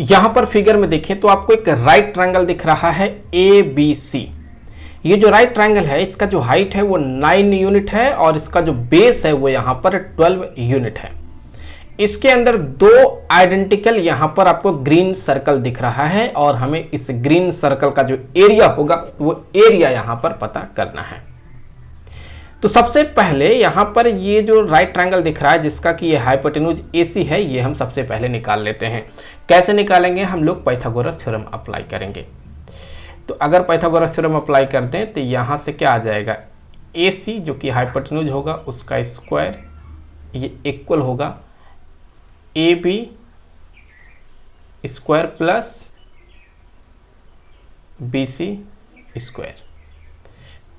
यहां पर फिगर में देखें तो आपको एक राइट ट्रायंगल दिख रहा है ABC। ये जो राइट ट्रायंगल है इसका जो हाइट है वो 9 यूनिट है और इसका जो बेस है वो यहां पर 12 यूनिट है। इसके अंदर दो आइडेंटिकल यहां पर आपको ग्रीन सर्कल दिख रहा है और हमें इस ग्रीन सर्कल का जो एरिया होगा वो एरिया यहां पर पता करना है। तो सबसे पहले यहां पर ये जो राइट ट्रायंगल दिख रहा है जिसका कि ये हाइपोटेन्यूज AC है, ये हम सबसे पहले निकाल लेते हैं। कैसे निकालेंगे? हम लोग पाइथागोरस थ्योरम अप्लाई करेंगे। तो अगर पाइथागोरस थ्योरम अप्लाई करते हैं तो यहां से क्या आ जाएगा, AC जो कि हाइपोटेन्यूज होगा उसका स्क्वायर, ये इक्वल होगा AB square plus BC square.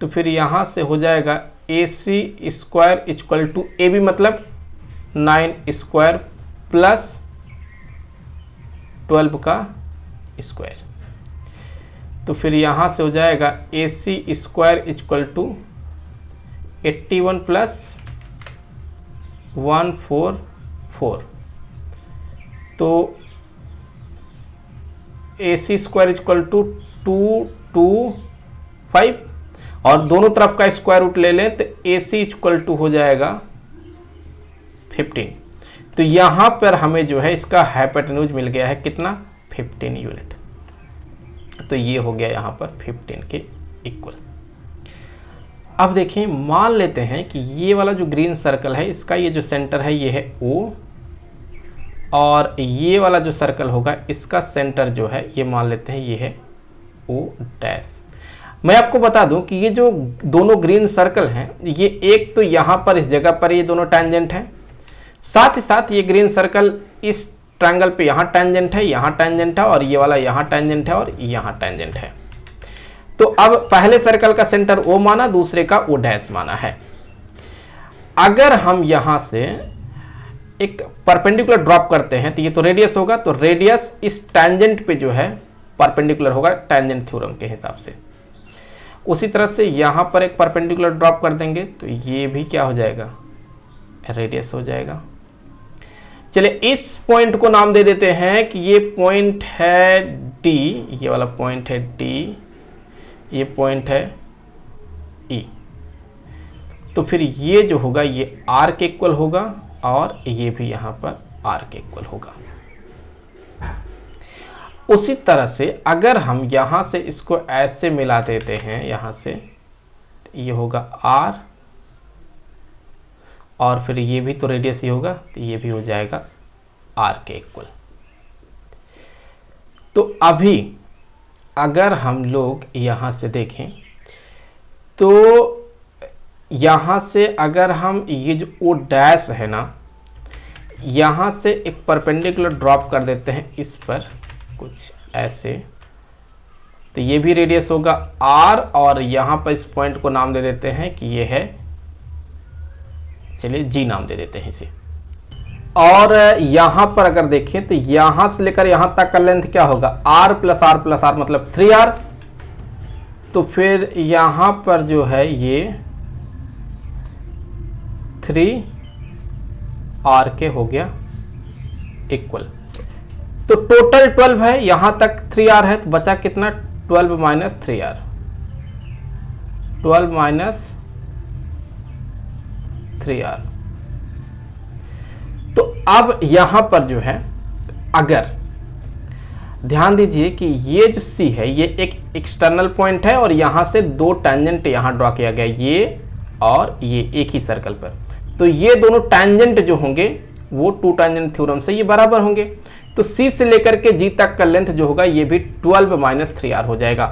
तो फिर यहां से हो जाएगा AC square equal to AB मतलब 9 स्क्वायर प्लस 12 का स्क्वायर। तो फिर यहां से हो जाएगा AC square equal to 81 plus 144। तो AC स्क्वायर इक्वल टू 225 और दोनों तरफ का स्क्वायर रूट ले लें तो AC इक्वल टू हो जाएगा 15। तो यहां पर हमें जो है इसका हाइपोटेन्यूज मिल गया है कितना, 15 यूनिट। तो ये हो गया यहां पर 15 के इक्वल। अब देखें, मान लेते हैं कि ये वाला जो ग्रीन सर्कल है इसका ये जो सेंटर है ये है O और ये वाला जो सर्कल होगा इसका सेंटर जो है ये मान लेते हैं ये है O डैश। मैं आपको बता दूं कि ये जो दोनों ग्रीन सर्कल हैं ये एक तो यहां पर इस जगह पर ये दोनों टैंजेंट हैं, साथ ही साथ ये ग्रीन सर्कल इस ट्रायंगल पे यहां टैंजेंट है, यहां टैंजेंट है और ये वाला यहां टैंजेंट है और यहां टैंजेंट है। तो अब पहले सर्कल का सेंटर O माना, दूसरे का O डैश माना है। अगर हम यहां से एक परपेंडिकुलर ड्रॉप करते हैं तो ये तो रेडियस होगा, तो रेडियस इस टैंजेंट पे जो है परपेंडिकुलर होगा टैंजेंट थ्योरम के हिसाब से। उसी तरह से यहां पर एक परपेंडिकुलर ड्रॉप कर देंगे तो ये भी क्या हो जाएगा, रेडियस हो जाएगा। चलिए इस पॉइंट को नाम दे देते हैं कि ये पॉइंट है D, ये वाला पॉइंट है D, ये पॉइंट है E। तो फिर ये जो होगा ये R के इक्वल होगा और ये भी यहां पर R के इक्वल होगा। उसी तरह से अगर हम यहां से इसको ऐसे मिला देते हैं, यहां से ये होगा R और फिर ये भी तो रेडियस ही होगा तो ये भी हो जाएगा R के इक्वल। तो अभी अगर हम लोग यहां से देखें तो यहां से अगर हम ये जो O डैश है ना, यहां से एक परपेंडिकुलर ड्रॉप कर देते हैं इस पर कुछ ऐसे, तो ये भी रेडियस होगा R और यहां पर इस पॉइंट को नाम दे देते हैं कि ये है, चलिए G नाम दे देते हैं इसे। और यहां पर अगर देखें तो यहां से लेकर यहां तक का लेंथ क्या होगा, R plus R plus R मतलब 3R। तो फिर यहां पर जो है ये 3R के हो गया इक्वल। तो टोटल 12 है, यहां तक 3R है तो बचा कितना, 12 माइनस 3R, 12 माइनस 3R। तो अब यहां पर जो है अगर ध्यान दीजिए कि ये जो C है ये एक एक्सटर्नल पॉइंट है और यहां से दो टैंजेंट यहां ड्रॉ किया गया, ये और ये एक ही सर्कल पर। तो ये दोनों टैंजेंट जो होंगे वो टू टैंजेंट थ्योरम से ये बराबर होंगे। तो C से लेकर के G तक का लेंथ जो होगा ये भी 12 माइनस 3R हो जाएगा।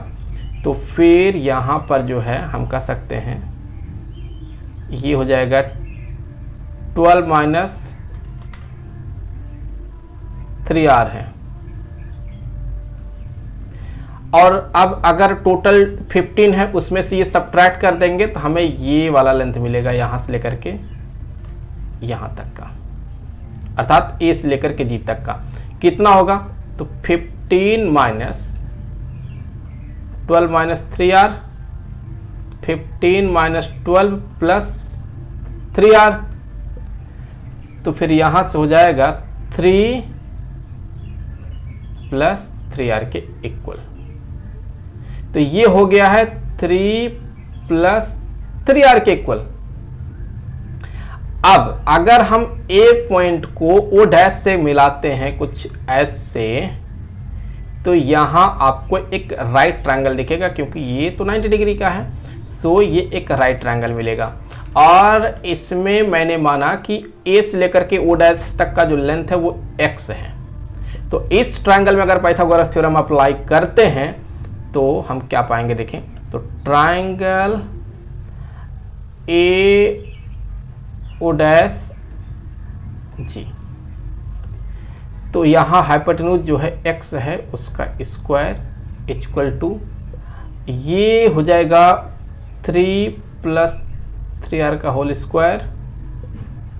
तो फिर यहां पर जो है हम कह सकते हैं ये हो जाएगा 12 माइनस 3R है। और अब अगर टोटल 15 है उसमें से ये सब्ट्रैक्ट कर देंगे तो हमें ये वाला लेंथ मिलेगा यहां से लेकर के यहां तक का, अर्थात A से लेकर के G तक का कितना होगा, तो 15 minus 12 minus 3R, 15 minus 12 plus 3R। तो फिर यहां से हो जाएगा 3 प्लस 3r के इक्वल। तो ये हो गया है 3 प्लस 3r के इक्वल। अब अगर हम A पॉइंट को O डैश से मिलाते हैं कुछ ऐसे, तो यहां आपको एक राइट ट्रायंगल दिखेगा, क्योंकि ये तो 90 डिग्री का है, सो ये एक राइट ट्रायंगल मिलेगा। और इसमें मैंने माना कि A से लेकर के O डैश तक का जो लेंथ है वो x है। तो इस ट्रायंगल में अगर पाइथागोरस थ्योरम अप्लाई करते हैं तो हम क्या पाएंगे, देखें तो ट्रायंगल AO डैश जी, तो यहाँ हाइपोटेन्यूज जो है x है उसका स्क्वायर इक्वल टू ये हो जाएगा 3 प्लस 3r का whole square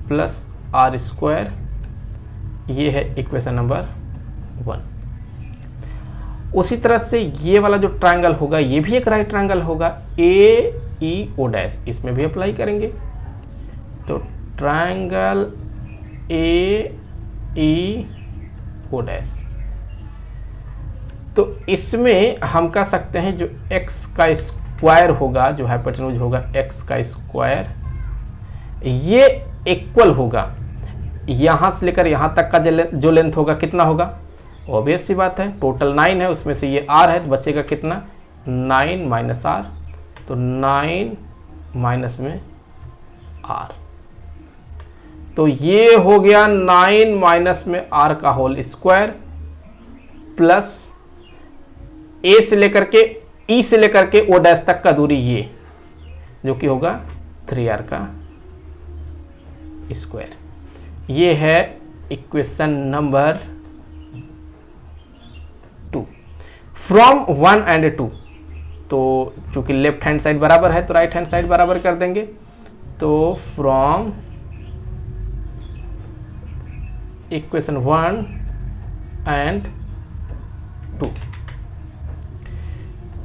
plus r square. ये है इक्वेशन नंबर 1। उसी तरह से ये वाला जो ट्रायंगल होगा ये भी एक राइट ट्रायंगल होगा, AEO डैश, इसमें भी अप्लाई करेंगे। तो ट्रायंगल AEO डैश, तो इसमें हम कह सकते हैं जो x का स्क्वायर होगा, जो हाइपोटेन्यूज होगा x का स्क्वायर, ये इक्वल होगा यहां से लेकर यहां तक का जो लेंथ होगा कितना होगा, ऑब्वियस सी बात है, टोटल 9 है, उसमें से ये r है तो बचेगा कितना 9 माइनस r, तो 9 माइनस में r, तो ये हो गया 9 माइनस में r का होल स्क्वायर प्लस A से लेकर के E से लेकर के O डैश तक का दूरी ये, जो कि होगा 3r का स्क्वायर। ये है इक्वेशन नंबर 2 फ्रॉम 1 एंड 2। तो चूंकि लेफ्ट हैंड साइड बराबर है तो राइट हैंड साइड बराबर कर देंगे, तो फ्रॉम इक्वेशन 1 एंड 2।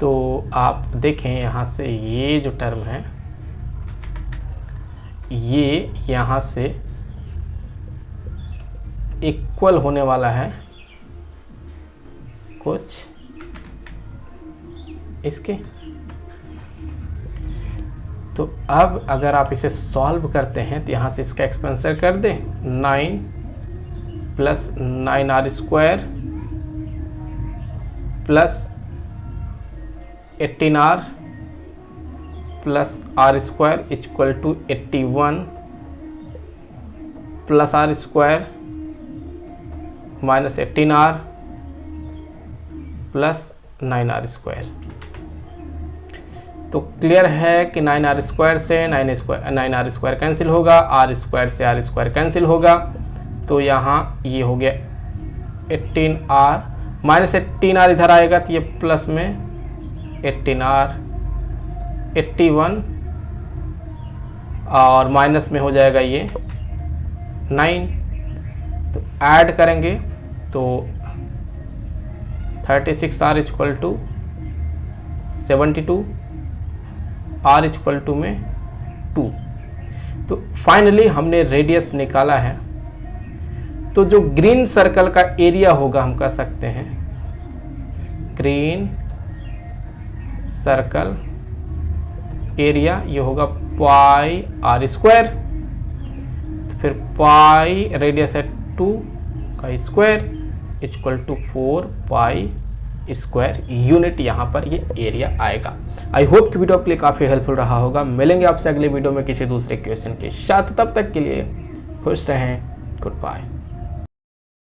तो आप देखें यहां से ये जो टर्म है ये यहां से इक्वल होने वाला है कुछ इसके। तो अब अगर आप इसे सॉल्व करते हैं तो यहां से इसका एक्सपेंशन कर दें, 9 plus 9r square plus 18r plus r square equal to 81 plus r square minus 18r plus 9r square. तो क्लियर है कि 9r स्क्वायर से 9r स्क्वायर कैंसिल होगा, r स्क्वायर से r स्क्वायर कैंसिल होगा, तो यहाँ ये हो गया 18r माइनस 18r इधर आएगा तो ये प्लस में 18r 81 और माइनस में हो जाएगा ये 9। तो ऐड करेंगे तो 36r equal to 72, r equal to में 2। तो फाइनली हमने रेडियस निकाला है। तो जो ग्रीन सर्कल का एरिया होगा हम कह सकते हैं ग्रीन सर्कल एरिया, ये होगा पाई r स्क्वायर, तो फिर पाई रेडियस है 2 का square equal to 4 pi square unit, यहाँ पर ये एरिया आएगा। आई होप कि वीडियो आपके लिए काफ़ी हेल्पफुल रहा होगा। मिलेंगे आपसे अगले वीडियो में किसी दूसरे क्वेश्चन के साथ, तब तक के लिए खुश रहें, गुड बाय।